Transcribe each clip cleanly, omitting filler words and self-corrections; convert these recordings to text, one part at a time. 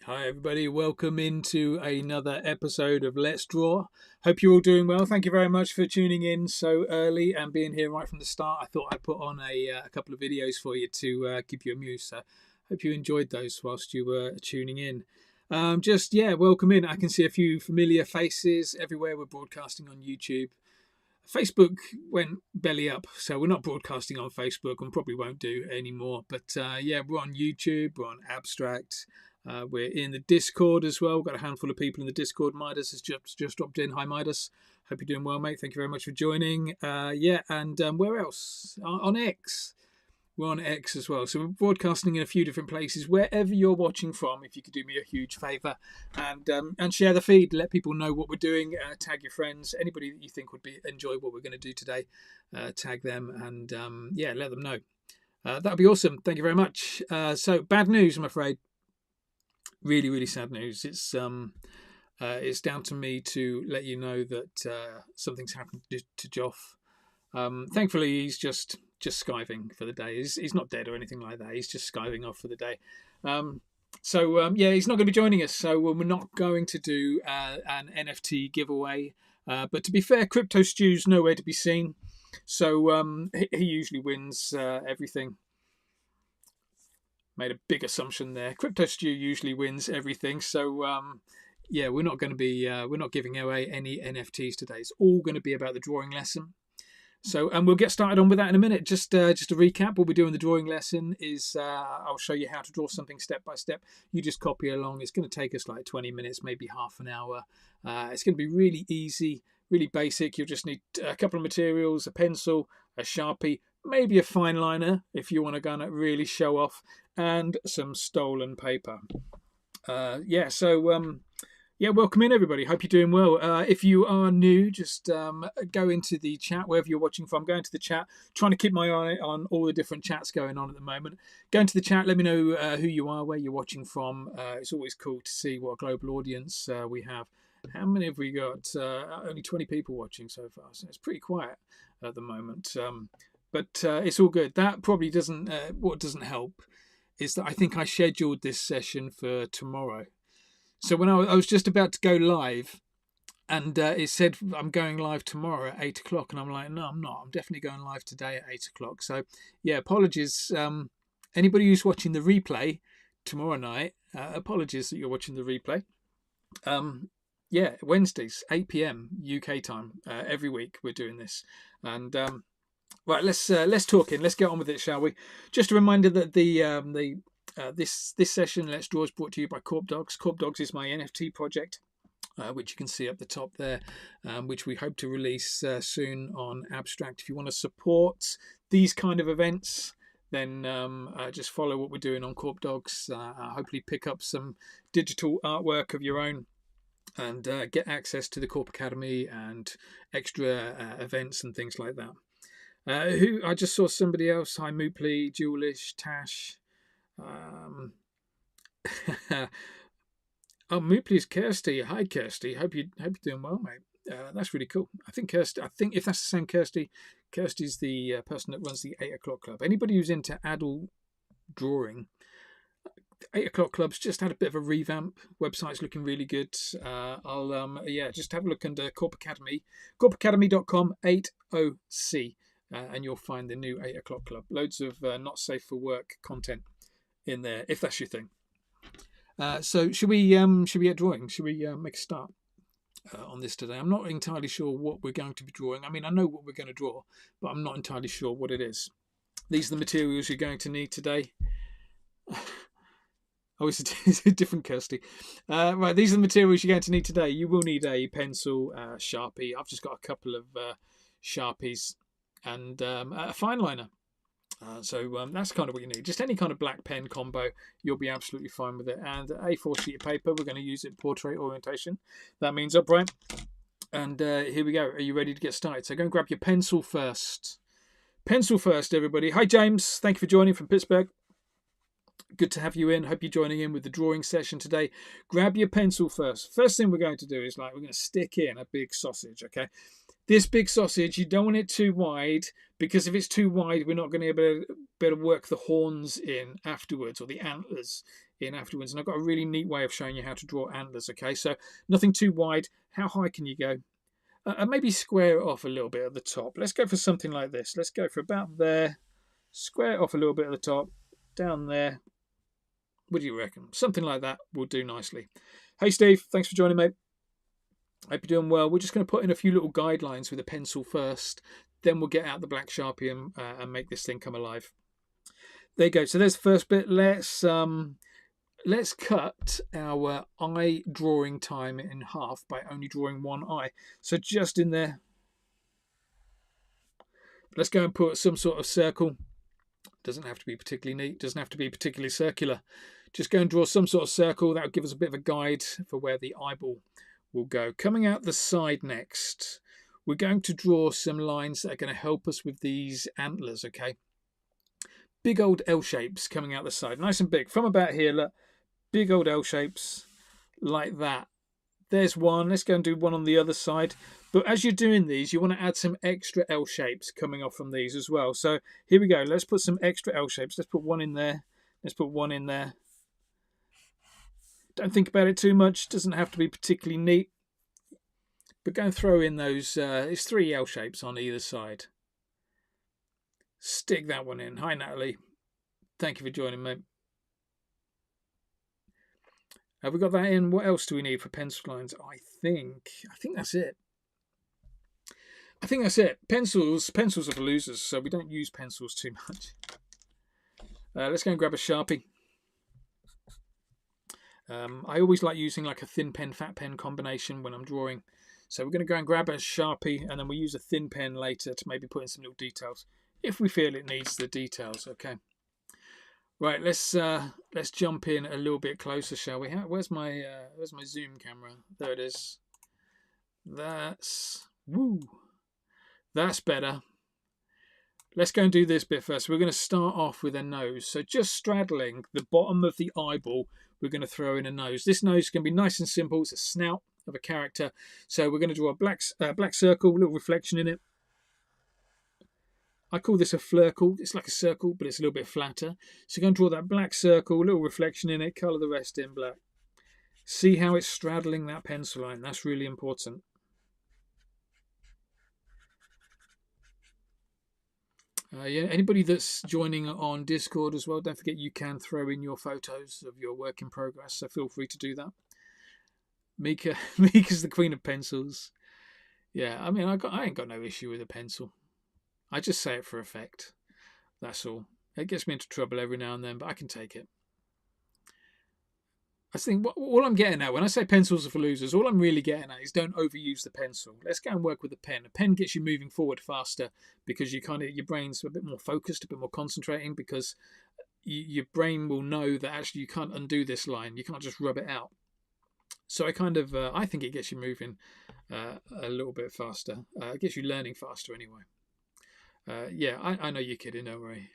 Hi everybody, welcome into another episode of Let's Draw. Hope you're all doing well. Thank you very much for tuning in so early and being here right from the start. I thought I'd put on a couple of videos for you to keep you amused. So hope you enjoyed those whilst you were tuning in. Welcome in. I can see a few familiar faces everywhere. We're broadcasting on YouTube. Facebook went belly up, so we're not broadcasting on Facebook and probably won't do anymore. But we're on YouTube, we're on Abstract. We're in the Discord as well. We've got a handful of people in the Discord. Midas has just dropped in. Hi, Midas. Hope you're doing well, mate. Thank you very much for joining. Where else? On X. We're on X as well. So we're broadcasting in a few different places. Wherever you're watching from, if you could do me a huge favour and share the feed. Let people know what we're doing. Tag your friends. Anybody that you think would enjoy what we're going to do today, tag them and let them know. That would be awesome. Thank you very much. So bad news, I'm afraid. Really, really sad news. It's down to me to let you know that something's happened to Joff. Thankfully, he's just skiving for the day. He's not dead or anything like that. He's just skiving off for the day. He's not going to be joining us. So we're not going to do an NFT giveaway. But to be fair, Crypto Stew's nowhere to be seen. So he usually wins everything. Made a big assumption there. Crypto Stew usually wins everything, so we're not going to be we're not giving away any NFTs today. It's all going to be about the drawing lesson. So, and we'll get started on with that in a minute. Just to recap, what we do in the drawing lesson is I'll show you how to draw something step by step. You just copy along. It's going to take us like 20 minutes, maybe half an hour. It's going to be really easy, really basic. You'll just need a couple of materials, a pencil, a Sharpie, maybe a fineliner if you want to go and really show off, and some stolen paper. Welcome in everybody. Hope you're doing well. If you are new, just go into the chat wherever you're watching from. Go into the chat. Trying to keep my eye on all the different chats going on at the moment. Go into the chat. Let me know who you are, where you're watching from. It's always cool to see what global audience we have. How many have we got? Only 20 people watching so far, so it's pretty quiet at the moment. But it's all good. That probably doesn't. What doesn't help is that I think I scheduled this session for tomorrow. So when I was just about to go live, and it said I'm going live tomorrow at 8 o'clock, and I'm like, no, I'm not. I'm definitely going live today at 8 o'clock. So yeah, apologies. Anybody who's watching the replay tomorrow night, apologies that you're watching the replay. Wednesdays 8 p.m. UK time every week we're doing this, and right, let's talk in. Let's get on with it, shall we? Just a reminder that this session, Let's Draw, is brought to you by KorpDogs. KorpDogs is my NFT project, which you can see up the top there, which we hope to release soon on Abstract. If you want to support these kind of events, then just follow what we're doing on KorpDogs. Hopefully pick up some digital artwork of your own and get access to the Korp Academy and extra events and things like that. Who I just saw somebody else. Hi, Mooply, Julish, Tash. Mooply's Kirsty. Hi, Kirsty. Hope you're doing well, mate. That's really cool. I think if that's the same Kirsty, Kirsty's the person that runs the 8 o'clock club. Anybody who's into adult drawing, 8 o'clock club's just had a bit of a revamp. Website's looking really good. Just have a look under Korp Academy, korpacademy.com 80C. And you'll find the new 8 o'clock club. Loads of not safe for work content in there, if that's your thing. So should we get drawing? Should we make a start on this today? I'm not entirely sure what we're going to be drawing. I mean, I know what we're going to draw, but I'm not entirely sure what it is. These are the materials you're going to need today. Oh, it's a different Kirsty. Right, these are the materials you're going to need today. You will need a pencil, Sharpie. I've just got a couple of Sharpies and a fineliner. So that's kind of what you need. Just any kind of black pen combo, you'll be absolutely fine with it. And A4 sheet of paper, we're going to use it portrait orientation. That means upright. And here we go. Are you ready to get started? So go and grab your pencil first. Pencil first, everybody. Hi, James. Thank you for joining from Pittsburgh. Good to have you in. Hope you're joining in with the drawing session today. Grab your pencil first. First thing we're going to do is we're going to stick in a big sausage, okay? This big sausage, you don't want it too wide, because if it's too wide, we're not going to be able to work the horns in afterwards, or the antlers in afterwards. And I've got a really neat way of showing you how to draw antlers. Okay, so nothing too wide. How high can you go? And maybe square it off a little bit at the top. Let's go for something like this. Let's go for about there. Square it off a little bit at the top, down there. What do you reckon? Something like that will do nicely. Hey Steve, thanks for joining, mate. Hope you're doing well. We're just going to put in a few little guidelines with a pencil first, then we'll get out the black Sharpie and make this thing come alive. There you go. So there's the first bit. Let's cut our eye drawing time in half by only drawing one eye. So just in there, let's go and put some sort of circle. Doesn't have to be particularly neat, doesn't have to be particularly circular. Just go and draw some sort of circle. That will give us a bit of a guide for where the eyeball will go. Coming out the side next, we're going to draw some lines that are going to help us with these antlers, okay? Big old L shapes coming out the side, nice and big. From about here, look, big old L shapes like that. There's one. Let's go and do one on the other side. But as you're doing these, you want to add some extra L shapes coming off from these as well. So here we go. Let's put some extra L shapes. Let's put one in there. Let's put one in there. Don't think about it too much. Doesn't have to be particularly neat. But go and throw in those. It's 3 L shapes on either side. Stick that one in. Hi, Natalie. Thank you for joining, mate. Have we got that in? What else do we need for pencil lines? I think that's it. I think that's it. Pencils are for losers, so we don't use pencils too much. Let's go and grab a Sharpie. I always like using like a thin pen, fat pen combination when I'm drawing. So we're going to go and grab a Sharpie, and then we use a thin pen later to maybe put in some little details if we feel it needs the details. Okay. Right, let's jump in a little bit closer, shall we? Where's my zoom camera? There it is. That's better. Let's go and do this bit first. We're going to start off with a nose. So just straddling the bottom of the eyeball, we're going to throw in a nose. This nose is going to be nice and simple. It's a snout of a character. So we're going to draw a black circle, a little reflection in it. I call this a flircle. It's like a circle, but it's a little bit flatter. So you're going to draw that black circle, a little reflection in it, colour the rest in black. See how it's straddling that pencil line. That's really important. Yeah, anybody that's joining on Discord as well, don't forget you can throw in your photos of your work in progress, so feel free to do that. Mika's the queen of pencils. Yeah, I mean, I ain't got no issue with a pencil. I just say it for effect. That's all. It gets me into trouble every now and then, but I can take it. I think all I'm getting at when I say pencils are for losers, all I'm really getting at is don't overuse the pencil. Let's go and work with a pen. A pen gets you moving forward faster because your brain's a bit more focused, a bit more concentrating, because your brain will know that actually you can't undo this line. You can't just rub it out. So I think it gets you moving a little bit faster. It gets you learning faster anyway. Yeah, I know you're kidding, don't worry.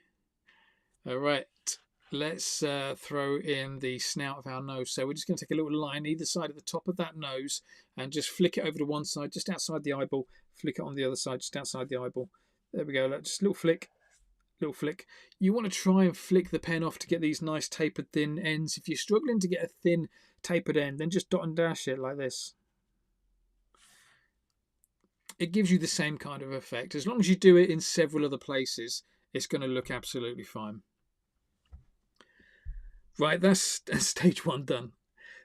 All right. Let's throw in the snout of our nose. So we're just going to take a little line either side of the top of that nose and just flick it over to one side, just outside the eyeball. Flick it on the other side, just outside the eyeball. There we go. Just a little flick, little flick. You want to try and flick the pen off to get these nice tapered thin ends. If you're struggling to get a thin tapered end, then just dot and dash it like this. It gives you the same kind of effect. As long as you do it in several other places, it's going to look absolutely fine. Right, that's stage 1 done.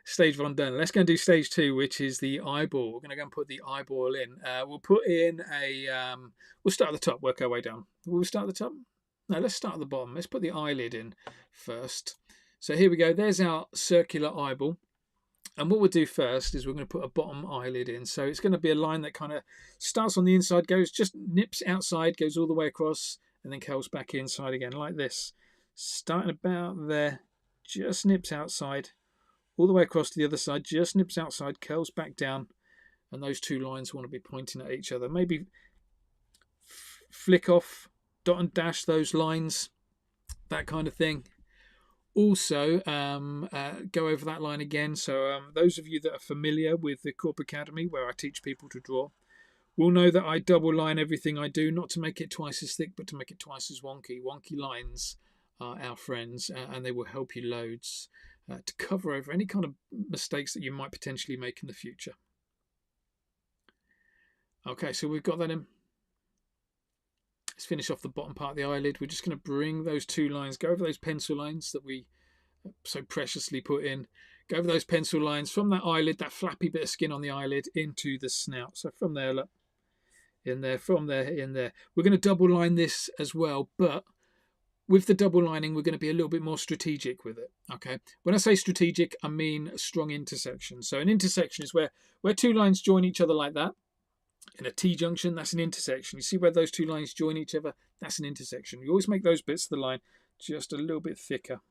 Stage 1 done. Let's go and do stage 2, which is the eyeball. We're going to go and put the eyeball in. We'll put in we'll start at the top, work our way down. Will we start at the top? No, let's start at the bottom. Let's put the eyelid in first. So here we go. There's our circular eyeball. And what we'll do first is we're going to put a bottom eyelid in. So it's going to be a line that kind of starts on the inside, just nips outside, goes all the way across, and then curls back inside again, like this. Starting about there. Just nips outside, all the way across to the other side, just nips outside, curls back down, and those two lines want to be pointing at each other. Maybe flick off, dot and dash those lines, that kind of thing. Also, go over that line again. So those of you that are familiar with the Korp Academy, where I teach people to draw, will know that I double line everything I do, not to make it twice as thick, but to make it twice as wonky. Wonky lines are our friends, and they will help you loads to cover over any kind of mistakes that you might potentially make in the future. Okay, so we've got that in. Let's finish off the bottom part of the eyelid. We're just going to bring those two lines, go over those pencil lines that we so preciously put in. Go over those pencil lines from that eyelid, that flappy bit of skin on the eyelid, into the snout. So from there, look, in there, from there, in there. We're going to double line this as well, but with the double lining, we're going to be a little bit more strategic with it. Okay. When I say strategic, I mean a strong intersection. So an intersection is where two lines join each other like that. In a T-junction, that's an intersection. You see where those two lines join each other? That's an intersection. You always make those bits of the line just a little bit thicker.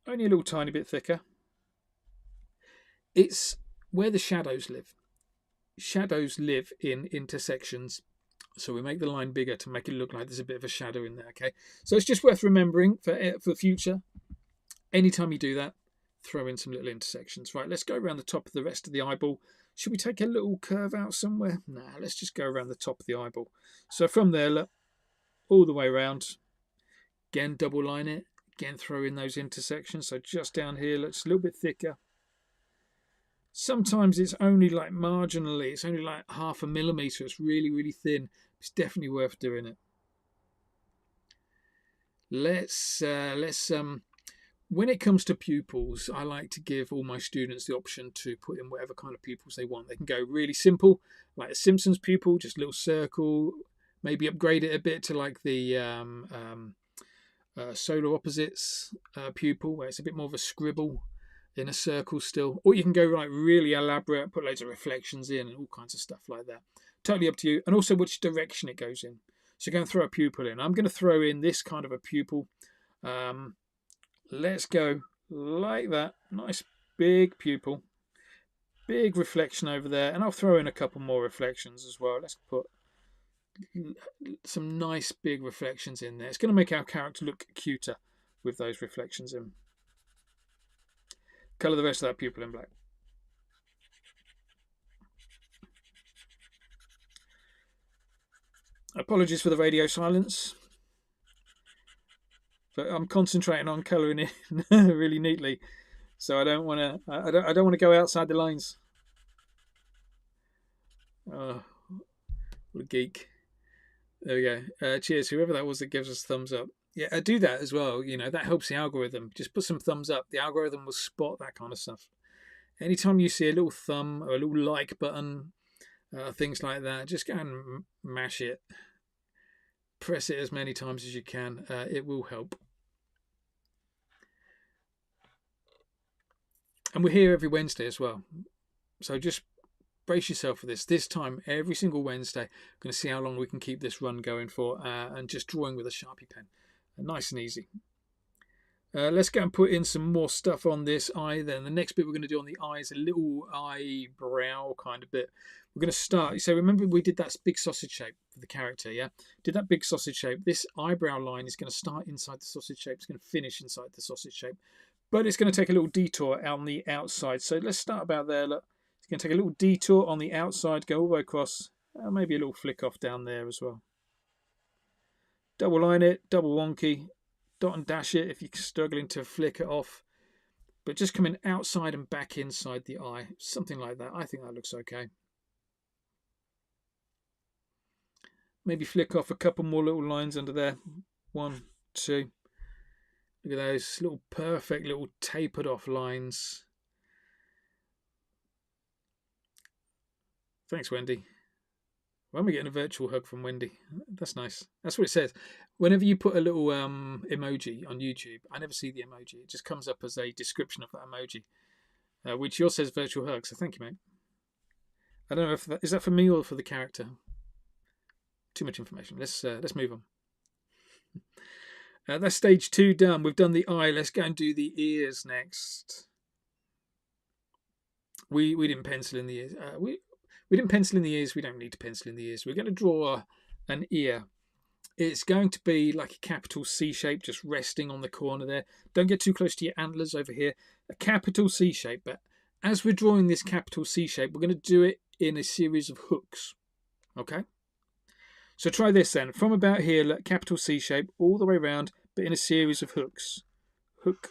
Only a little tiny bit thicker. It's where the shadows live. Shadows live in intersections. So we make the line bigger to make it look like there's a bit of a shadow in there, okay? So it's just worth remembering for future. Anytime you do that, throw in some little intersections. Right, let's go around the top of the rest of the eyeball. Should we take a little curve out somewhere? Nah, let's just go around the top of the eyeball. So from there, look, all the way around. Again, double line it. Again, throw in those intersections. So just down here, looks a little bit thicker. Sometimes it's only like marginally. It's only like 0.5 millimeter. It's really, really thin. It's definitely worth doing it. Let's when it comes to pupils, I like to give all my students the option to put in whatever kind of pupils they want. They can go really simple, like a Simpsons pupil, just a little circle, maybe upgrade it a bit to like the solar opposites pupil, where it's a bit more of a scribble in a circle still. Or you can go like really elaborate, put loads of reflections in and all kinds of stuff like that. Totally up to you. And also which direction it goes in. So go and throw a pupil in. I'm going to throw in this kind of a pupil. Let's go like that. Nice big pupil. Big reflection over there. And I'll throw in a couple more reflections as well. Let's put some nice big reflections in there. It's going to make our character look cuter with those reflections in. Colour the rest of that pupil in black. Apologies for the radio silence. But I'm concentrating on colouring it really neatly, so I don't want to. I don't want to go outside the lines. Oh, what a geek! There we go. Cheers, whoever that was that gives us thumbs up. Yeah, I do that as well. You know, that helps the algorithm. Just put some thumbs up. The algorithm will spot that kind of stuff. Anytime you see a little thumb or a little like button, things like that, just go and mash it. Press it as many times as you can. It will help. And we're here every Wednesday as well. So just brace yourself for this. This time, every single Wednesday, we're going to see how long we can keep this run going for, and just drawing with a Sharpie pen. Nice and easy. Let's go and put in some more stuff on this eye then. The next bit we're going to do on the eye is a little eyebrow kind of bit. We're going to start. So remember we did that big sausage shape for the character, yeah? Did that big sausage shape. This eyebrow line is going to start inside the sausage shape. It's going to finish inside the sausage shape. But it's going to take a little detour on the outside. So let's start about there. Look, it's going to take a little detour on the outside, go all the way across. Maybe a little flick off down there as well. Double line it, double wonky. Dot and dash it if you're struggling to flick it off. But just coming outside and back inside the eye. Something like that. I think that looks okay. Maybe flick off a couple more little lines under there. 1, 2. Look at those little perfect little tapered off lines. Thanks, Wendy. When we're getting a virtual hug from Wendy. That's nice. That's what it says. Whenever you put a little emoji on YouTube, I never see the emoji. It just comes up as a description of that emoji, which yours says virtual hug. So thank you, mate. I don't know if is that for me or for the character. Too much information. Let's move on. That's stage 2 done. We've done the eye. Let's go and do the ears next. We didn't pencil in the ears. We didn't pencil in the ears. We don't need to pencil in the ears. We're going to draw an ear. It's going to be like a capital C shape, just resting on the corner there. Don't get too close to your antlers over here. A capital C shape. But as we're drawing this capital C shape, we're going to do it in a series of hooks. Okay, so try this then. From about here, let capital C shape all the way around, but in a series of hooks. Hook,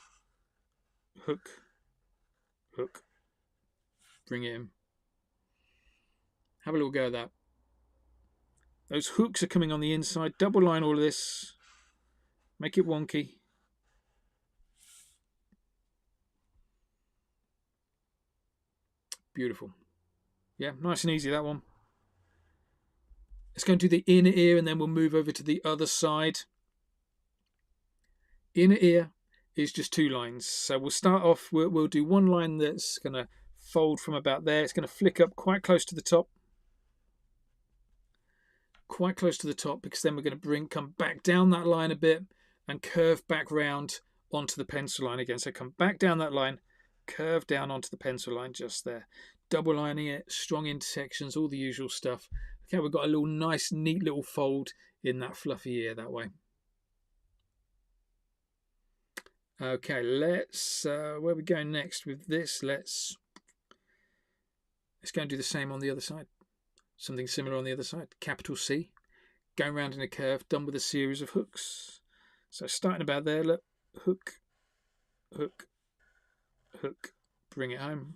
hook, hook. Bring it in. Have a little go at that. Those hooks are coming on the inside. Double line all of this. Make it wonky. Beautiful. Yeah, nice and easy, that one. Let's go and do the inner ear, and then we'll move over to the other side. Inner ear is just 2 lines. So we'll start off, we'll do 1 line that's going to fold from about there. It's going to flick up quite close to the top. Quite close to the top, because then we're going to come back down that line a bit and curve back round onto the pencil line again. So come back down that line, curve down onto the pencil line just there. Double lining it, strong intersections, all the usual stuff. Okay, we've got a little nice, neat little fold in that fluffy ear that way. Okay, let's, where are we going next with this? Let's go and do the same on the other side. Something similar on the other side. Capital C, going round in a curve, done with a series of hooks. So starting about there, look, hook, hook, hook, bring it home.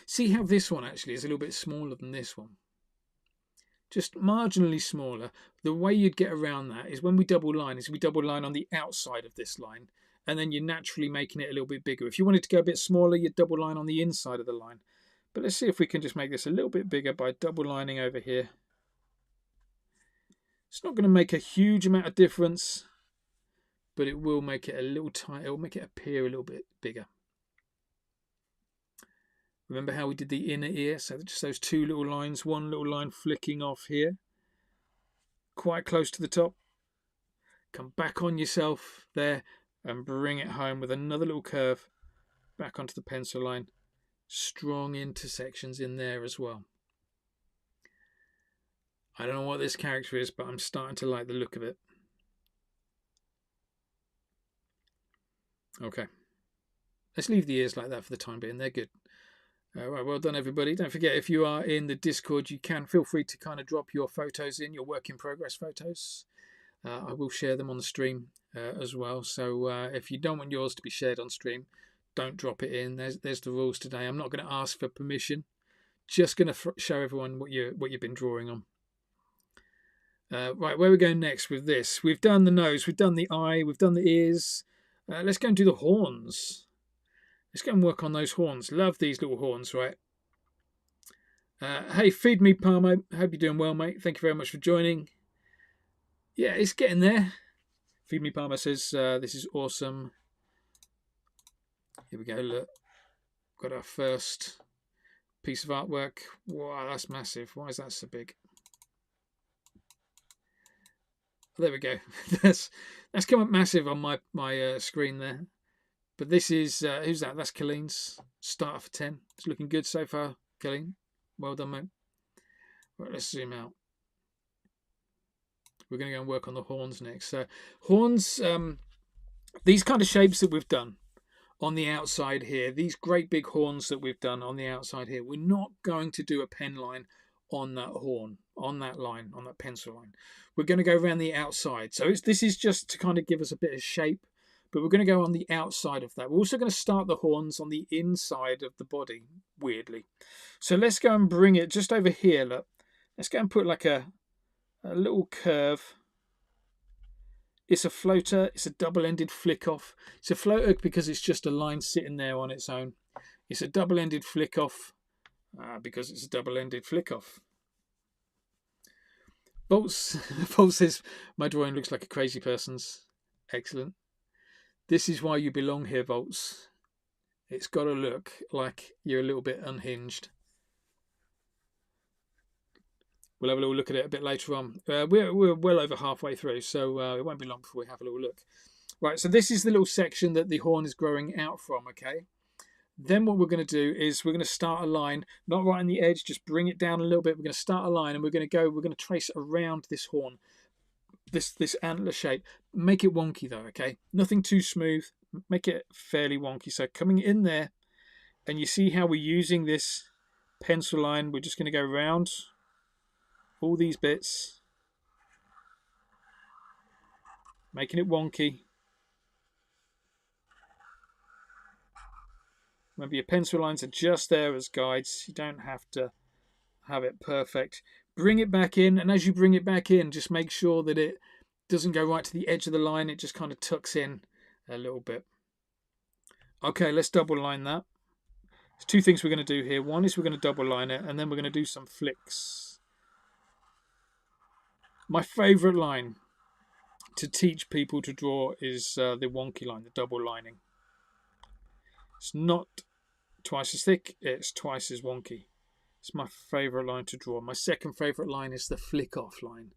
See how this one actually is a little bit smaller than this one. Just marginally smaller. The way you'd get around that is when we double line, we double line on the outside of this line, and then you're naturally making it a little bit bigger. If you wanted to go a bit smaller, you'd double line on the inside of the line. But let's see if we can just make this a little bit bigger by double lining over here. It's not going to make a huge amount of difference, but it will make it a little tight. It will make it appear a little bit bigger. Remember how we did the inner ear? So just those 2 little lines, 1 little line flicking off here, quite close to the top. Come back on yourself there and bring it home with another little curve back onto the pencil line. Strong intersections in there as well. I don't know what this character is, but I'm starting to like the look of it. Okay. Let's leave the ears like that for the time being. They're good. Right, well done, everybody. Don't forget, if you are in the Discord, you can feel free to kind of drop your photos in, your work in progress photos. I will share them on the stream as well. So if you don't want yours to be shared on stream, don't drop it in. There's the rules today. I'm not going to ask for permission. Just going to show everyone what you've been drawing on. Right, where are we going next with this? We've done the nose, we've done the eye, we've done the ears. Let's go and do the horns. Let's go and work on those horns. Love these little horns, right? Hey, Feed Me Palmo. Hope you're doing well, mate. Thank you very much for joining. Yeah, it's getting there. Feed Me Palmo says, this is awesome. Here we go, look. Got our first piece of artwork. Wow, that's massive. Why is that so big? There we go. that's come up massive on my screen there. But this is, who's that? That's Colleen's starter for 10. It's looking good so far, Colleen. Well done, mate. Right, let's zoom out. We're going to go and work on the horns next. So horns, these kind of shapes that we've done on the outside here, these great big horns that we've done on the outside here, we're not going to do a pen line on that horn, on that line, on that pencil line. We're going to go around the outside. So this is just to kind of give us a bit of shape, but we're going to go on the outside of that. We're also going to start the horns on the inside of the body, weirdly. So let's go and bring it just over here. Look, let's go and put like a little curve. It's a floater. It's a double-ended flick off. It's a floater because it's just a line sitting there on its own. It's a double-ended flick off because it's a double-ended flick off. Bolts says, my drawing looks like a crazy person's. Excellent. This is why you belong here, Volts. It's got to look like you're a little bit unhinged. We'll have a little look at it a bit later on. We're well over halfway through, so it won't be long before we have a little look. Right, so this is the little section that the horn is growing out from, okay? Then what we're going to do is we're going to start a line, not right on the edge, just bring it down a little bit. We're going to start a line and we're going to trace around this horn, this antler shape. Make it wonky though, okay? Nothing too smooth. Make it fairly wonky. So coming in there, and you see how we're using this pencil line. We're just going to go around all these bits, making it wonky. Remember, your pencil lines are just there as guides. You don't have to have it perfect. Bring it back in, and as you bring it back in, just make sure that it doesn't go right to the edge of the line. It just kind of tucks in a little bit. Okay, let's double line that. There's two things we're going to do here. One is we're going to double line it, and then we're going to do some flicks. My favourite line to teach people to draw is the wonky line, the double lining. It's not twice as thick, it's twice as wonky. It's my favourite line to draw. My second favourite line is the flick off line.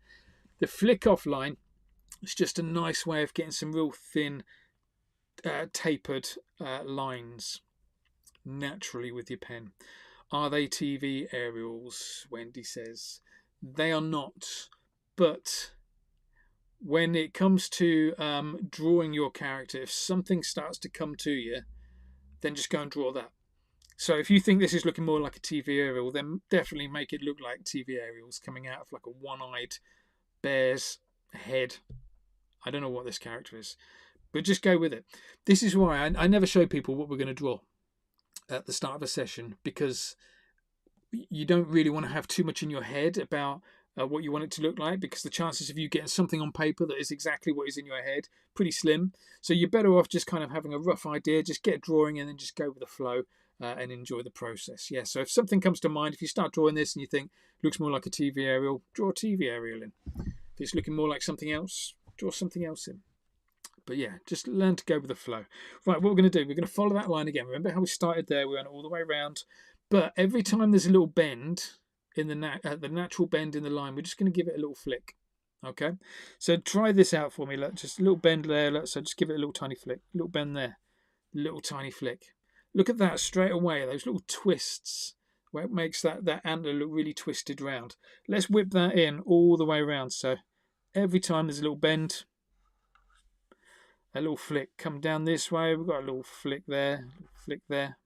The flick off line is just a nice way of getting some real thin, tapered lines naturally with your pen. Are they TV aerials? Wendy says. They are not. But when it comes to drawing your character, if something starts to come to you, then just go and draw that. So if you think this is looking more like a TV aerial, then definitely make it look like TV aerials coming out of like a one-eyed bear's head. I don't know what this character is, but just go with it. This is why I never show people what we're going to draw at the start of a session, because you don't really want to have too much in your head about what you want it to look like, because the chances of you getting something on paper that is exactly what is in your head pretty slim. So you're better off just kind of having a rough idea, just get drawing and then just go with the flow and enjoy the process. Yeah, so if something comes to mind, if you start drawing this and you think it looks more like a TV aerial, draw a TV aerial in. If it's looking more like something else, draw something else in. But yeah, just learn to go with the flow. Right, what we're going to do, we're going to follow that line again. Remember how we started there? We went all the way around. But every time there's a little bend in the natural bend in the line, we're just going to give it a little flick. Okay, so try this out for me. Look, just a little bend there. Look, so just give it a little tiny flick. Little bend there. Little tiny flick. Look at that straight away. Those little twists where it makes that antler look really twisted round. Let's whip that in all the way around. So every time there's a little bend, a little flick. Come down this way. We've got a little flick there. Flick there.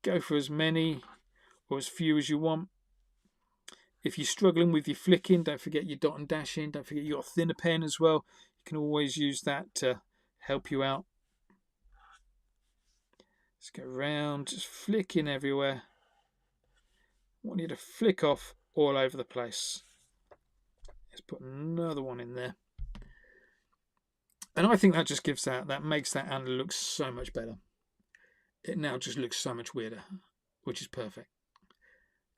Go for as many or as few as you want. If you're struggling with your flicking, don't forget your dot and dashing. Don't forget your thinner pen as well. You can always use that to help you out. Let's go around, just flicking everywhere. I want you to flick off all over the place. Let's put another one in there. And I think that just gives that makes that antler look so much better. It now just looks so much weirder, which is perfect.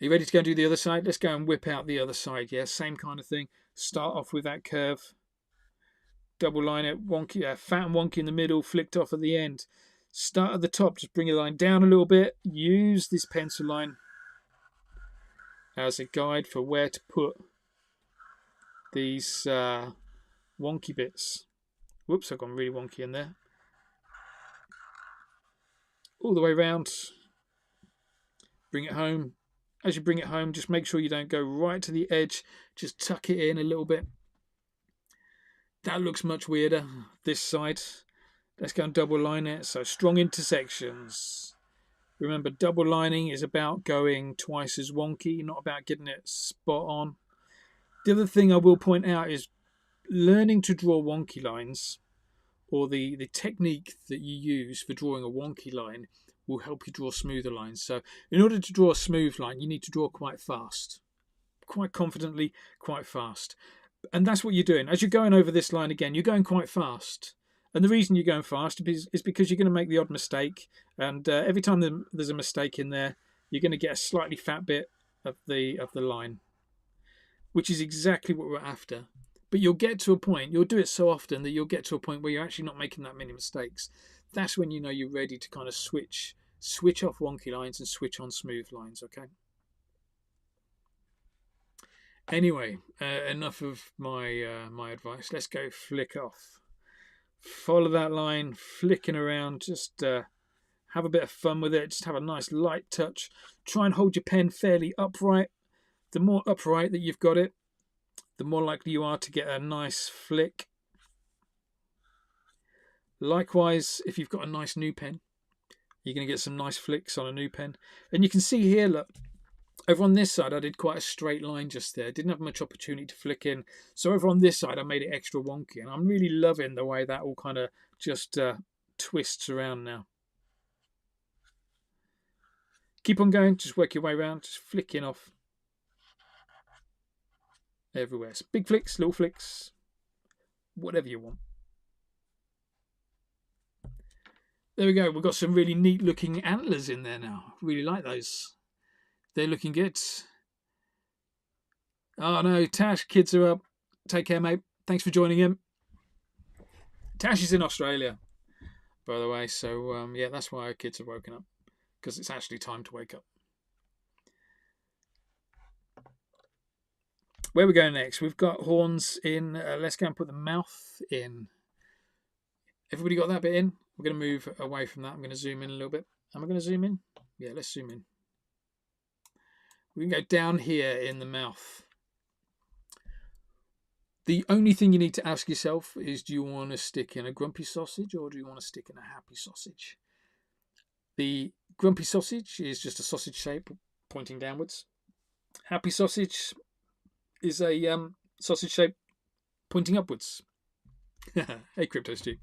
Are you ready to go and do the other side? Let's go and whip out the other side. Yeah, same kind of thing. Start off with that curve. Double line it, wonky, fat and wonky in the middle, flicked off at the end. Start at the top, just bring your line down a little bit. Use this pencil line as a guide for where to put these wonky bits. Whoops, I've gone really wonky in there. All the way around. Bring it home. As you bring it home, just make sure you don't go right to the edge. Just tuck it in a little bit. That looks much weirder, this side. Let's go and double line it. So strong intersections. Remember, double lining is about going twice as wonky, not about getting it spot on. The other thing I will point out is learning to draw wonky lines, or the technique that you use for drawing a wonky line, will help you draw smoother lines. So in order to draw a smooth line, you need to draw quite fast, quite confidently, quite fast. And that's what you're doing. As you're going over this line again, you're going quite fast. And the reason you're going fast is because you're going to make the odd mistake. And every time there's a mistake in there, you're going to get a slightly fat bit of the line, which is exactly what we're after. But you'll get to a point, you'll do it so often that you'll get to a point where you're actually not making that many mistakes. That's when you know you're ready to kind of switch off wonky lines and switch on smooth lines, okay? Anyway, enough of my my advice. Let's go flick off. Follow that line, flicking around. Just have a bit of fun with it. Just have a nice light touch. Try and hold your pen fairly upright. The more upright that you've got it, the more likely you are to get a nice flick. Likewise, if you've got a nice new pen, you're going to get some nice flicks on a new pen. And you can see here, look, over on this side I did quite a straight line just there, didn't have much opportunity to flick in, so over on this side I made it extra wonky, and I'm really loving the way that all kind of just twists around now. Keep on going, just work your way around, just flicking off everywhere. So big flicks, little flicks, whatever you want. There we go, we've got some really neat looking antlers in there now. Really like those. They're looking good. Oh no, Tash, kids are up. Take care, mate. Thanks for joining in. Tash is in Australia, by the way, so yeah, that's why our kids are woken up, because it's actually time to wake up. Where we going next? We've got horns in. Let's go and put the mouth in. Everybody got that bit in? We're going to move away from that. I'm going to zoom in a little bit. Am I going to zoom in? Yeah, let's zoom in. We can go down here in the mouth. The only thing you need to ask yourself is, do you want to stick in a grumpy sausage or do you want to stick in a happy sausage? The grumpy sausage is just a sausage shape pointing downwards. Happy sausage is a sausage shape pointing upwards. Hey, Crypto Stu.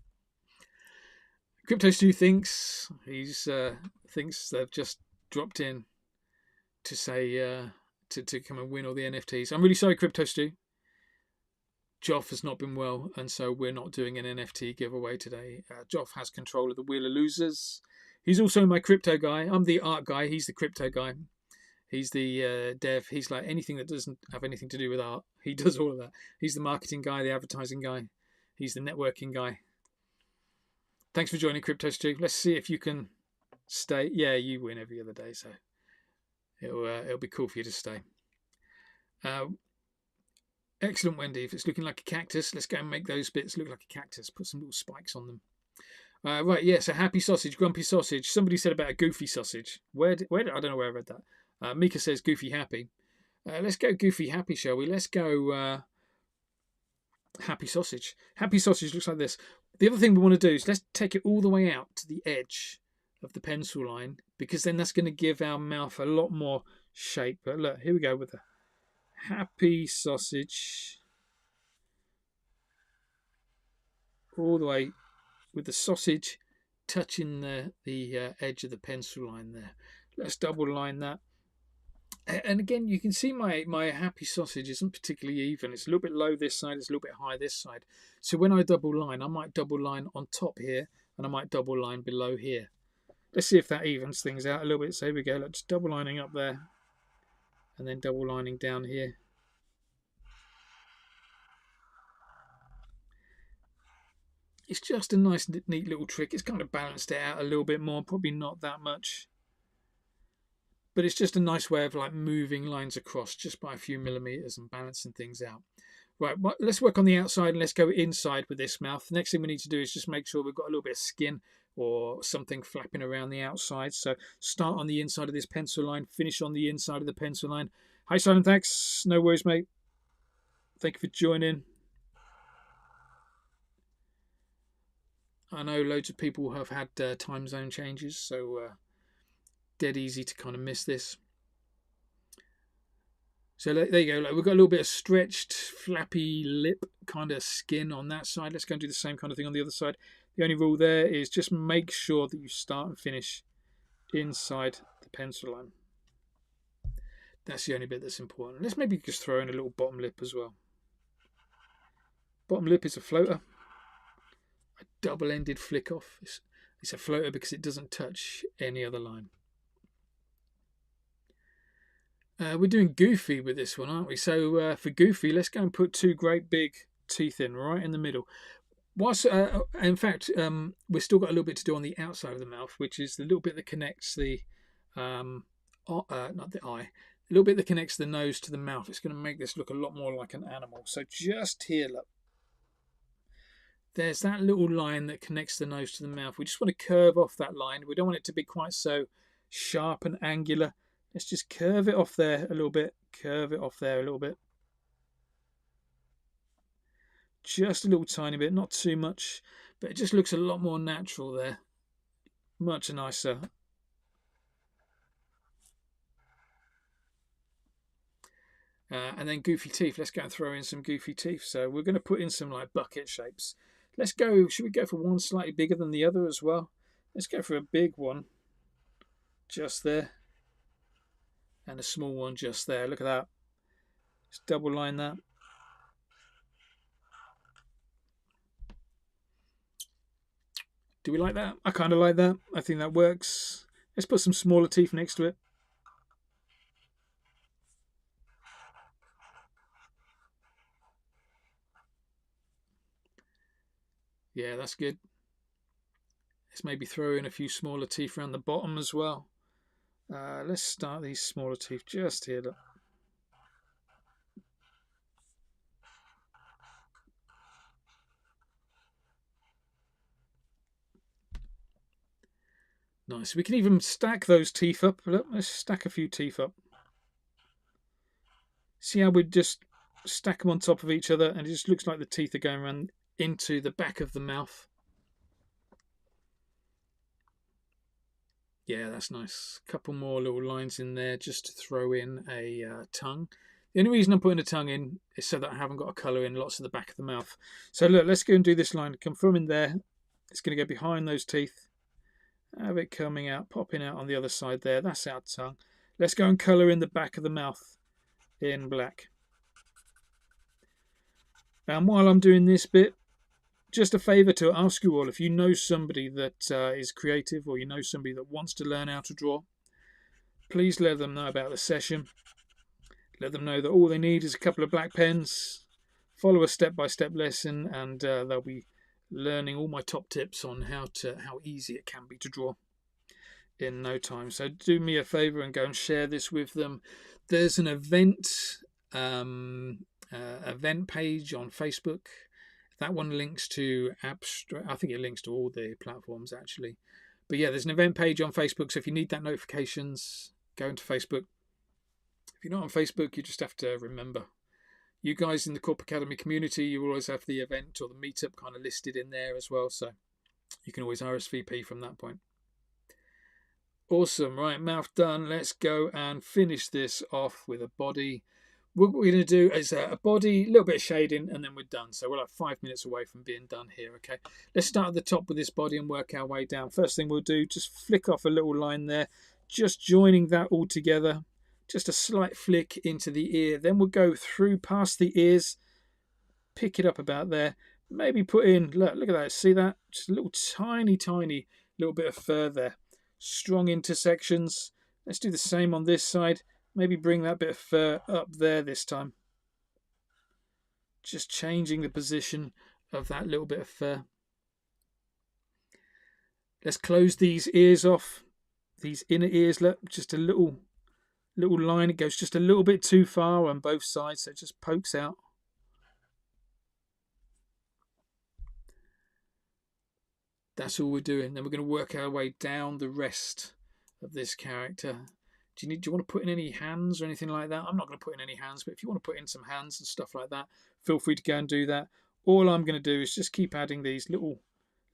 Crypto Stu thinks they've just dropped in to say to come and win all the NFTs. I'm really sorry, Crypto Stu. Joff has not been well, and so we're not doing an NFT giveaway today. Joff has control of the Wheel of Losers. He's also my crypto guy. I'm the art guy. He's the crypto guy. He's the dev. He's like anything that doesn't have anything to do with art. He does all of that. He's the marketing guy, the advertising guy. He's the networking guy. Thanks for joining, Crypto Stu. Let's see if you can stay. Yeah, you win every other day, so it'll be cool for you to stay. Excellent, Wendy. If it's looking like a cactus, let's go and make those bits look like a cactus. Put some little spikes on them. Right, yeah, so happy sausage, grumpy sausage. Somebody said about a goofy sausage. Where did I don't know where I read that. Mika says goofy happy. Let's go goofy happy, shall we? Let's go happy sausage. Happy sausage looks like this. The other thing we want to do is let's take it all the way out to the edge of the pencil line, because then that's going to give our mouth a lot more shape. But look, here we go with the happy sausage all the way with the sausage touching the edge of the pencil line there. Let's double line that. And again, you can see my happy sausage isn't particularly even. It's a little bit low this side, it's a little bit high this side. So when I double line, I might double line on top here and I might double line below here. Let's see if that evens things out a little bit. So here we go. Let's double lining up there and then double lining down here. It's just a nice, neat little trick. It's kind of balanced it out a little bit more, probably not that much. But it's just a nice way of like moving lines across just by a few millimeters and balancing things out. Right, well, let's work on the outside and let's go inside with this mouth. The next thing we need to do is just make sure we've got a little bit of skin or something flapping around the outside. So start on the inside of this pencil line, finish on the inside of the pencil line. Hi, Simon, thanks. No worries, mate. Thank you for joining. I know loads of people have had time zone changes, so dead easy to kind of miss this. So there you go. We've got a little bit of stretched, flappy lip kind of skin on that side. Let's go and do the same kind of thing on the other side. The only rule there is just make sure that you start and finish inside the pencil line. That's the only bit that's important. Let's maybe just throw in a little bottom lip as well. Bottom lip is a floater. A double-ended flick off. It's a floater because it doesn't touch any other line. We're doing Goofy with this one, aren't we? So for Goofy, let's go and put two great big teeth in right in the middle. Whilst, in fact, we've still got a little bit to do on the outside of the mouth, which is the little bit that connects the, not the eye, a little bit that connects the nose to the mouth. It's going to make this look a lot more like an animal. So just here, look. There's that little line that connects the nose to the mouth. We just want to curve off that line. We don't want it to be quite so sharp and angular. Let's just curve it off there a little bit. Curve it off there a little bit. Just a little tiny bit, not too much, but it just looks a lot more natural there. Much nicer. And then goofy teeth. Let's go and throw in some goofy teeth. So we're going to put in some like bucket shapes. Let's go. Should we go for one slightly bigger than the other as well? Let's go for a big one just there, and a small one just there. Look at that. Just double line that. Do we like that? I kind of like that. I think that works. Let's put some smaller teeth next to it. Yeah, that's good. Let's maybe throw in a few smaller teeth around the bottom as well. Let's start these smaller teeth just here. Look. Nice. We can even stack those teeth up. Look, let's stack a few teeth up. See how we just stack them on top of each other, and it just looks like the teeth are going around into the back of the mouth. Yeah, that's nice. A couple more little lines in there just to throw in a tongue. The only reason I'm putting a tongue in is so that I haven't got a colour in lots of the back of the mouth. So look, let's go and do this line. Come from in there. It's going to go behind those teeth. Have it coming out, popping out on the other side there. That's our tongue. Let's go and colour in the back of the mouth in black. And while I'm doing this bit, just a favour to ask you all, if you know somebody that is creative, or you know somebody that wants to learn how to draw, please let them know about the session. Let them know that all they need is a couple of black pens, follow a step-by-step lesson, and they'll be learning all my top tips on how easy it can be to draw in no time. So do me a favour and go and share this with them. There's an event page on Facebook. That one links to Abstract. I think it links to all the platforms actually. But yeah, there's an event page on Facebook. So if you need that notifications, go into Facebook. If you're not on Facebook, you just have to remember. You guys in the Korp Academy community, you always have the event or the meetup kind of listed in there as well. So you can always RSVP from that point. Awesome. Right, mouth done. Let's go and finish this off with a body. What we're going to do is a body, a little bit of shading, and then we're done. So we're like 5 minutes away from being done here, okay? Let's start at the top with this body and work our way down. First thing we'll do, just flick off a little line there, just joining that all together. Just a slight flick into the ear. Then we'll go through past the ears, pick it up about there. Maybe put in, look at that, see that? Just a little tiny little bit of fur there. Strong intersections. Let's do the same on this side. Maybe bring that bit of fur up there this time. Just changing the position of that little bit of fur. Let's close these ears off. These inner ears, look, just a little line. It goes just a little bit too far on both sides, so it just pokes out. That's all we're doing. Then we're going to work our way down the rest of this character. Do you want to put in any hands or anything like that? I'm not going to put in any hands, but if you want to put in some hands and stuff like that, feel free to go and do that. All I'm going to do is just keep adding these little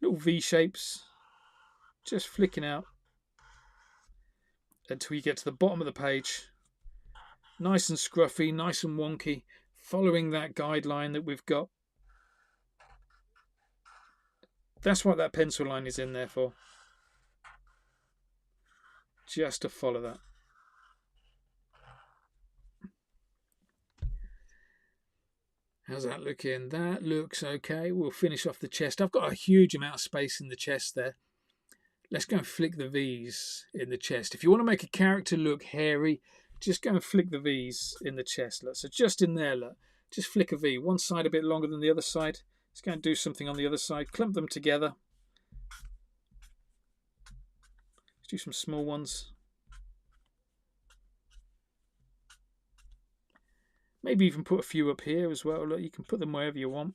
V shapes, just flicking out until you get to the bottom of the page. Nice and scruffy, nice and wonky, following that guideline that we've got. That's what that pencil line is in there for. Just to follow that. How's that looking? That looks okay. We'll finish off the chest. I've got a huge amount of space in the chest there. Let's go and flick the V's in the chest. If you want to make a character look hairy, just go and flick the V's in the chest. Look. So just in there, look, just flick a V. One side a bit longer than the other side. Let's go and do something on the other side. Clump them together. Let's do some small ones. Maybe even put a few up here as well. Look, you can put them wherever you want.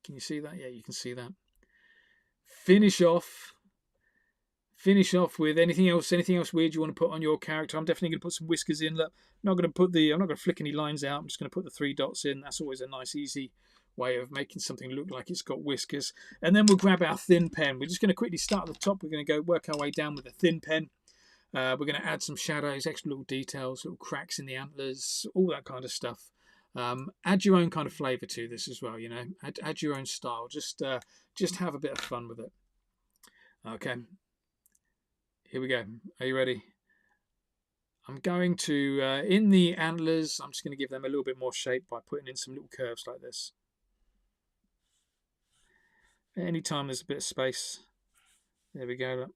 Can you see that? Yeah, you can see that. Finish off with anything else weird you want to put on your character. I'm definitely going to put some whiskers in. Look, I'm not going to flick any lines out. I'm just going to put the 3 dots in. That's always a nice, easy way of making something look like it's got whiskers. And then we'll grab our thin pen. We're just going to quickly start at the top. We're going to go work our way down with a thin pen. We're going to add some shadows, extra little details, little cracks in the antlers, all that kind of stuff. Add your own kind of flavour to this as well, you know. Add your own style. Just have a bit of fun with it. Okay, here we go. Are you ready? I'm going to, in the antlers, I'm just going to give them a little bit more shape by putting in some little curves like this. Anytime there's a bit of space. There we go. Look.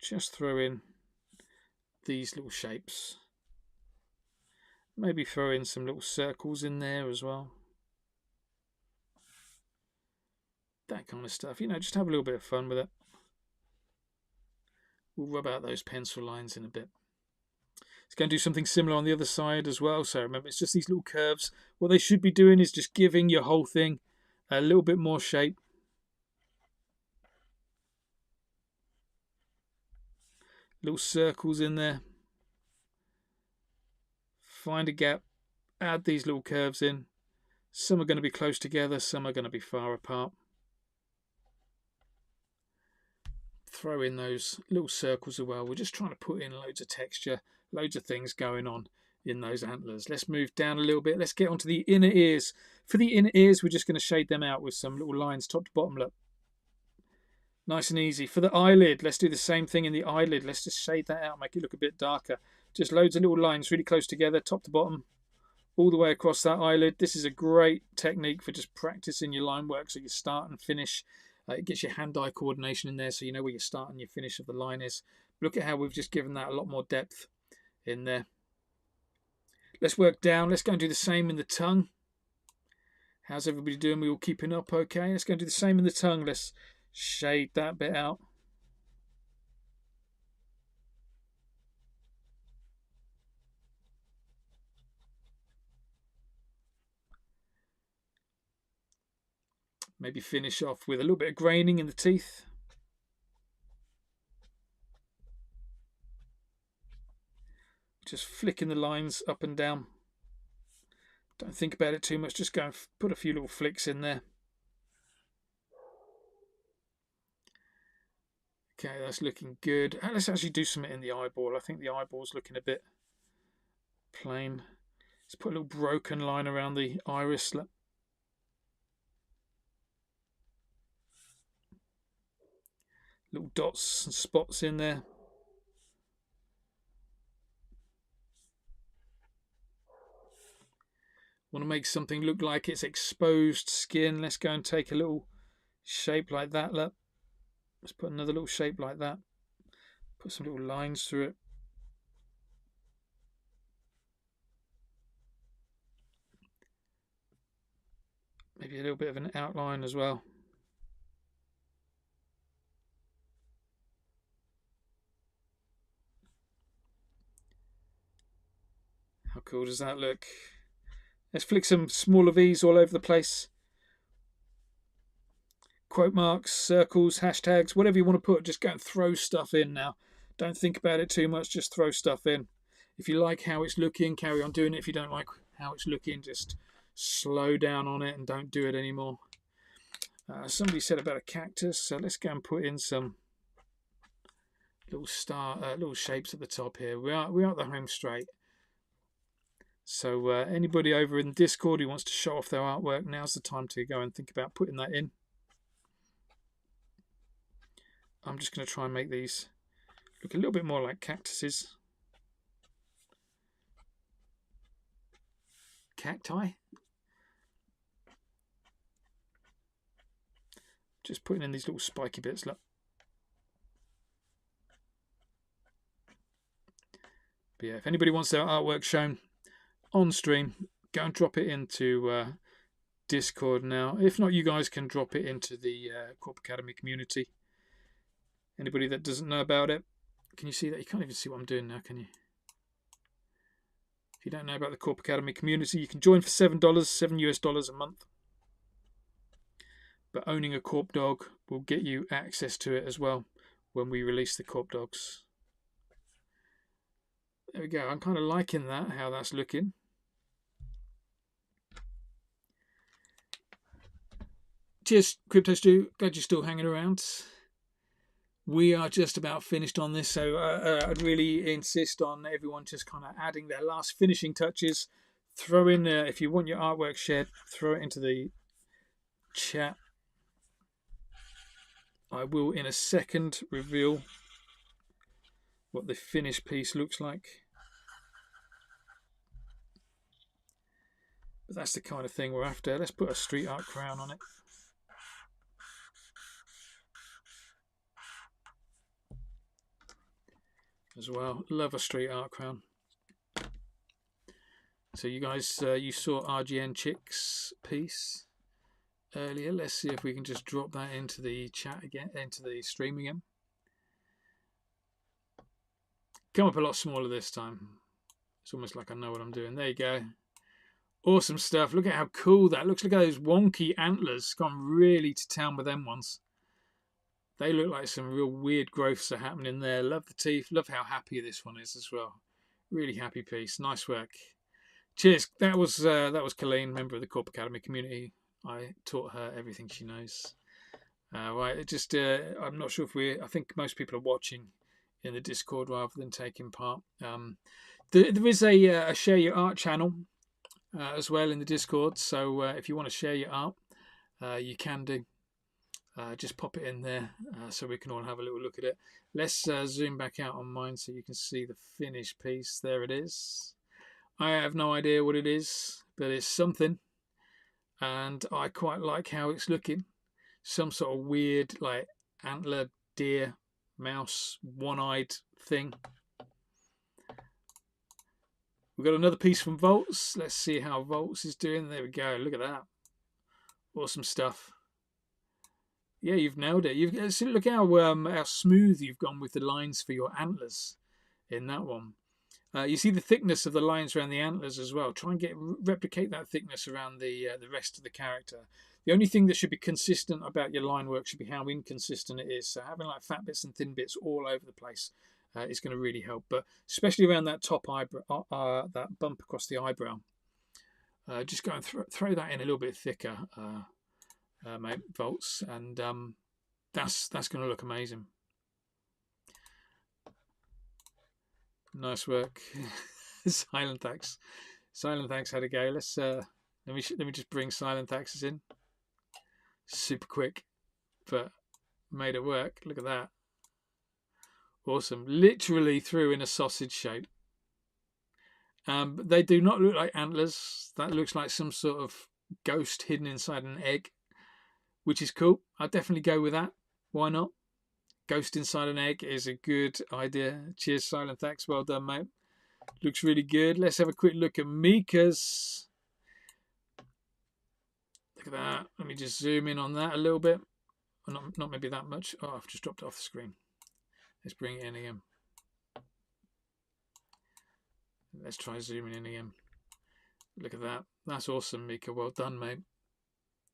Just throw in these little shapes. Maybe throw in some little circles in there as well. That kind of stuff. You know, just have a little bit of fun with it. We'll rub out those pencil lines in a bit. It's going to do something similar on the other side as well. So remember, it's just these little curves. What they should be doing is just giving your whole thing a little bit more shape. Little circles in there. Find a gap. Add these little curves in. Some are going to be close together. Some are going to be far apart. Throw in those little circles as well. We're just trying to put in loads of texture, loads of things going on in those antlers. Let's move down a little bit. Let's get onto the inner ears. For the inner ears, we're just going to shade them out with some little lines top to bottom. Look, nice and easy. For the eyelid, let's do the same thing in the eyelid. Let's just shade that out, make it look a bit darker. Just loads of little lines really close together, top to bottom, all the way across that eyelid. This is a great technique for just practicing your line work, so you start and finish. It gets your hand-eye coordination in there, so you know where your start and your finish of the line is. Look at how we've just given that a lot more depth in there. Let's work down. Let's go and do the same in the tongue. How's everybody doing? We all keeping up okay? Let's go and do the same in the tongue. Let's shade that bit out. Maybe finish off with a little bit of graining in the teeth. Just flicking the lines up and down. Don't think about it too much. Just go and put a few little flicks in there. Okay, that's looking good. Let's actually do something in the eyeball. I think the eyeball's looking a bit plain. Let's put a little broken line around the iris. Little dots and spots in there. Want to make something look like it's exposed skin. Let's go and take a little shape like that. Look. Let's put another little shape like that. Put some little lines through it. Maybe a little bit of an outline as well. How cool does that look? Let's flick some smaller V's all over the place. Quote marks, circles, hashtags, whatever you want to put. Just go and throw stuff in now. Don't think about it too much. Just throw stuff in. If you like how it's looking, carry on doing it. If you don't like how it's looking, just slow down on it and don't do it anymore. Somebody said about a cactus, so let's go and put in some little shapes at the top here. We are at the home straight. So anybody over in Discord who wants to show off their artwork, now's the time to go and think about putting that in. I'm just going to try and make these look a little bit more like cactuses. Cacti. Just putting in these little spiky bits. Look. But yeah, if anybody wants their artwork shown on stream, go and drop it into Discord now. If not, you guys can drop it into the Korp Academy community. Anybody that doesn't know about it, can you see that? You can't even see what I'm doing now, can you? If you don't know about the Korp Academy community, you can join for $7, $7 a month. But owning a Korp dog will get you access to it as well when we release the KorpDogs. There we go. I'm kind of liking that, how that's looking. cheers, Crypto Stu. Glad you're still hanging around. We are just about finished on this, so I'd really insist on everyone just kind of adding their last finishing touches. Throw in, if you want your artwork shared, throw it into the chat. I will in a second reveal what the finished piece looks like. But that's the kind of thing we're after. Let's put a street art crown on it. As well, love a street art crown. So you guys, you saw RGN Chick's piece earlier. Let's see if we can just drop that into the chat again, into the stream again. Come up a lot smaller this time. It's almost like I know what I'm doing. There you go. Awesome stuff. Look at how cool that looks. Look at those wonky antlers. Gone really to town with them ones. They look like some real weird growths are happening there. Love the teeth. Love how happy this one is as well. Really happy piece. Nice work. Cheers. That was Colleen, member of the Korp Academy community. I taught her everything she knows. Right. It just I'm not sure if I think most people are watching in the Discord rather than taking part. There is a share your art channel as well in the Discord. So if you want to share your art, you can do. Just pop it in there so we can all have a little look at it. Let's zoom back out on mine so you can see the finished piece. There it is. I have no idea what it is, but it's something. And I quite like how it's looking. Some sort of weird, like, antler, deer, mouse, one-eyed thing. We've got another piece from Volts. Let's see how Volts is doing. There we go. Look at that. Awesome stuff. Yeah, you've nailed it. Look how smooth you've gone with the lines for your antlers in that one. You see the thickness of the lines around the antlers as well. Try and replicate that thickness around the rest of the character. The only thing that should be consistent about your line work should be how inconsistent it is. So having like fat bits and thin bits all over the place is going to really help. But especially around that top eyebrow, that bump across the eyebrow. Just go and throw that in a little bit thicker. Mate, Volts, and that's going to look amazing. Nice work. Silent Thax had a go. Let's let me just bring Silent Thaxes in. Super quick, but made it work. Look at that. Awesome. Literally threw in a sausage shape. But they do not look like antlers. That looks like some sort of ghost hidden inside an egg, which is cool. I'd definitely go with that. Why not? Ghost inside an egg is a good idea. Cheers, Silent Thax. Well done, mate. Looks really good. Let's have a quick look at Mika's. Look at that. Let me just zoom in on that a little bit. Well, not maybe that much. Oh, I've just dropped it off the screen. Let's bring it in again. Let's try zooming in again. Look at that. That's awesome, Mika. Well done, mate.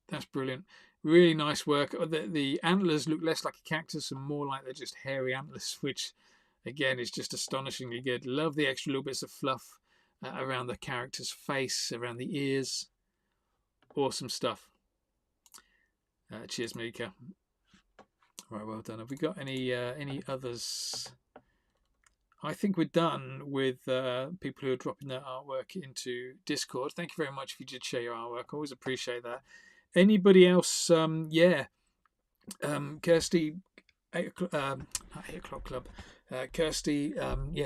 That's brilliant. Really nice work. The antlers look less like a cactus and more like they're just hairy antlers, which, again, is just astonishingly good. Love the extra little bits of fluff around the character's face, around the ears. Awesome stuff. Cheers, Mika. Right, well done. Have we got any others? I think we're done with people who are dropping their artwork into Discord. Thank you very much if you did share your artwork. I always appreciate that. Anybody else? Kirsty, 8 o'clock club. Kirsty,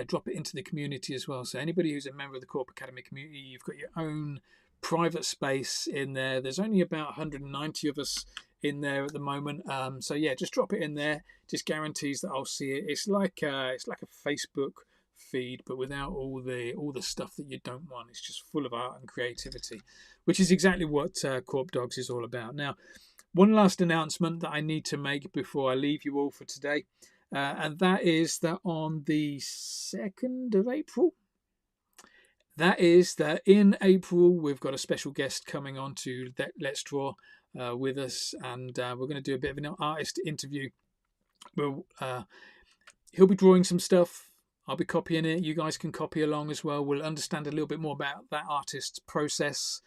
drop it into the community as well. So anybody who's a member of the Korp Academy community, you've got your own private space in there. There's only about 190 of us in there at the moment. So yeah, just drop it in there. Just guarantees that I'll see it. It's like a Facebook feed, but without all the stuff that you don't want. It's just full of art and creativity, which is exactly what Korp Dogs is all about. Now, one last announcement that I need to make before I leave you all for today, and that is that on the 2nd of April, that is that in April we've got a special guest coming on to Let's Draw with us, and we're going to do a bit of an artist interview. He'll be drawing some stuff. I'll be copying it. You guys can copy along as well. We'll understand a little bit more about that artist's process,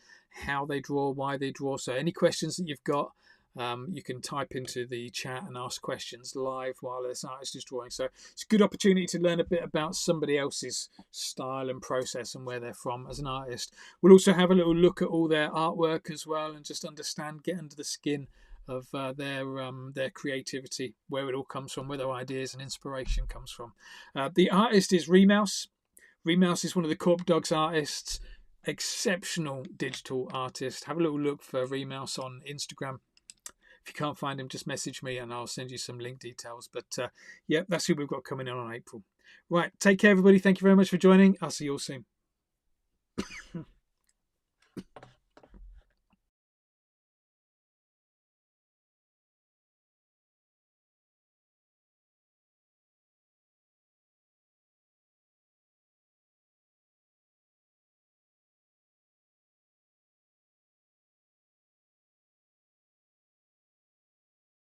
how they draw, why they draw. So any questions that you've got, You can type into the chat and ask questions live while this artist is drawing. So it's a good opportunity to learn a bit about somebody else's style and process and where they're from as an artist. We'll also have a little look at all their artwork as well and just understand, get under the skin of their creativity, where it all comes from, where their ideas and inspiration comes from. The artist is Remouse. Remouse is one of the KorpDogs artists, exceptional digital artist. Have a little look for Remouse on Instagram. If you can't find him, just message me and I'll send you some link details. But yeah, that's who we've got coming in on April. Right, take care, everybody. Thank you very much for joining. I'll see you all soon.